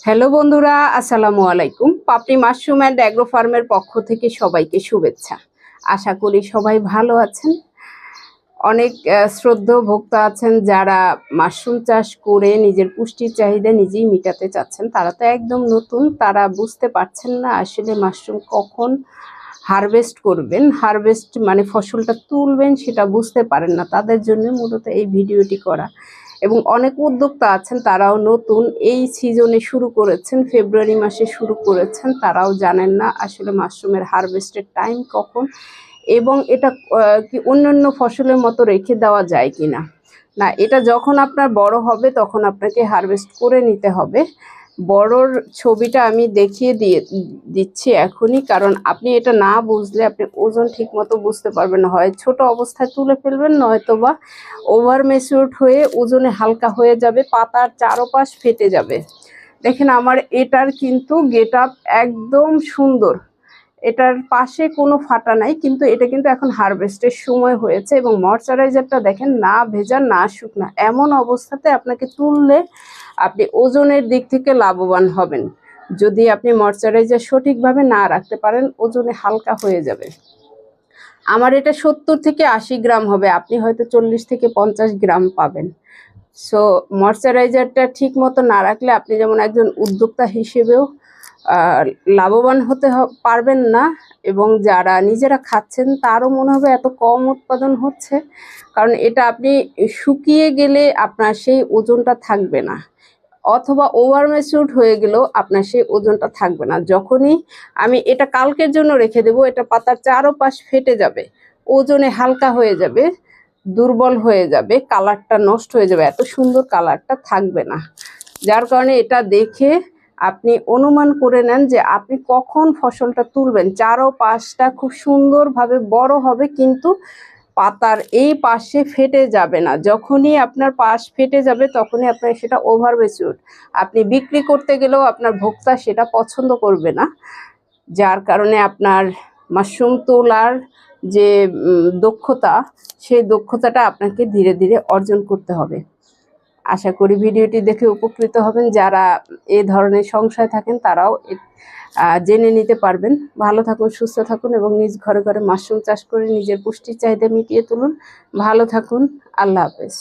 Hello বন্ধুরা, আসসালামু আলাইকুম। পাপড়ি মাশরুম অ্যান্ড অ্যাগ্রো ফার্মের পক্ষ থেকে সবাইকে শুভেচ্ছা। আশা করি সবাই ভালো আছেন। অনেক শ্রদ্ধেয় ভোক্তা আছেন যারা মাশরুম চাষ করে নিজের পুষ্টির চাহিদা নিজেই মেটাতে চাচ্ছেন। তারা তো একদম নতুন, তারা বুঝতে পারছেন না আসলে মাশরুম কখন হারভেস্ট করবেন, হারভেস্ট মানে ফসলটা তুলবেন সেটা বুঝতে পারেন না। তাদের জন্য মূলত এই ভিডিওটি করা। এবং অনেক উদ্যোক্তা আছেন তারাও নতুন, এই সিজনে শুরু করেছেন, ফেব্রুয়ারি মাসে শুরু করেছেন, তারাও জানেন না আসলে মাশরুমের হারভেস্টের টাইম কখন এবং এটা কি অন্যান্য ফসলের মতো রেখে দেওয়া যায় কিনা। না, এটা যখন আপনার বড় হবে তখন আপনাকে হারভেস্ট করে নিতে হবে। বড়র ছবিটা আমি দেখিয়ে দিচ্ছি এখনই, কারণ আপনি এটা না বুঝলে আপনি ওজন ঠিক মতো বুঝতে পারবেন না। হয় ছোট অবস্থায় তুলে ফেলবেন, নয়তো বা ওভার ম্যাচিউরড হয়ে ওজনে হালকা হয়ে যাবে, পাতার চারপাশ ফেটে যাবে। দেখেন আমার এটার কিন্তু গেট আপ একদম সুন্দর, এটার পাশে কোনো ফাটা নাই, কিন্তু এটা কিন্তু এখন হারভেস্টের সময় হয়েছে। এবং ময়শ্চারাইজারটা দেখেন, না ভেজা না শুকনা, এমন অবস্থাতে আপনাকে তুললে আপনি ওজনের দিক থেকে লাভবান হবেন। যদি আপনি ময়শ্চারাইজার সঠিকভাবে না রাখতে পারেন, ওজনে হালকা হয়ে যাবে। আমার এটা 70 থেকে 80 গ্রাম হবে, আপনি হয়তো 40 থেকে 50 গ্রাম পাবেন। সো ময়শ্চারাইজারটা ঠিক মতো না রাখলে আপনি যেমন একজন উদ্যোক্তা হিসেবেও লাভবান হতে পারবেন না, এবং যারা নিজেরা খাচ্ছেন তারও মনে হবে এত কম উৎপাদন হচ্ছে, কারণ এটা আপনি শুকিয়ে গেলে আপনার সেই ওজনটা থাকবে না, অথবা ওভার ম্যাচিউরড হয়ে গেলেও আপনার সেই ওজনটা থাকবে না। যখনই আমি এটা কালকের জন্য রেখে দেবো, এটা পাতার চারপাশ ফেটে যাবে, ওজনে হালকা হয়ে যাবে, দুর্বল হয়ে যাবে, কালারটা নষ্ট হয়ে যাবে, এত সুন্দর কালারটা থাকবে না। যার কারণে এটা দেখে আপনি অনুমান করে নেন যে আপনি কখন ফসলটা তুলবেন। চারপাশটা খুব সুন্দরভাবে বড় হবে, কিন্তু পাতার এই পাশে ফেটে যাবে না। যখনই আপনার পাশ ফেটে যাবে তখনই আপনার সেটা ওভার ম্যাচিউরড, আপনি বিক্রি করতে গেলেও আপনার ভোক্তা সেটা পছন্দ করবে না। যার কারণে আপনার মাশরুম তোলার যে দক্ষতা, সেই দক্ষতাটা আপনাকে ধীরে ধীরে অর্জন করতে হবে। আশা করি ভিডিওটি দেখে উপকৃত হবেন। যারা এ ধরনের সংশয় থাকেন তারাও জেনে নিতে পারবেন। ভালো থাকুন, সুস্থ থাকুন এবং নিজ ঘরে ঘরে মাশরুম চাষ করে নিজের পুষ্টির চাহিদা মিটিয়ে তুলুন। ভালো থাকুন, আল্লাহ হাফেজ।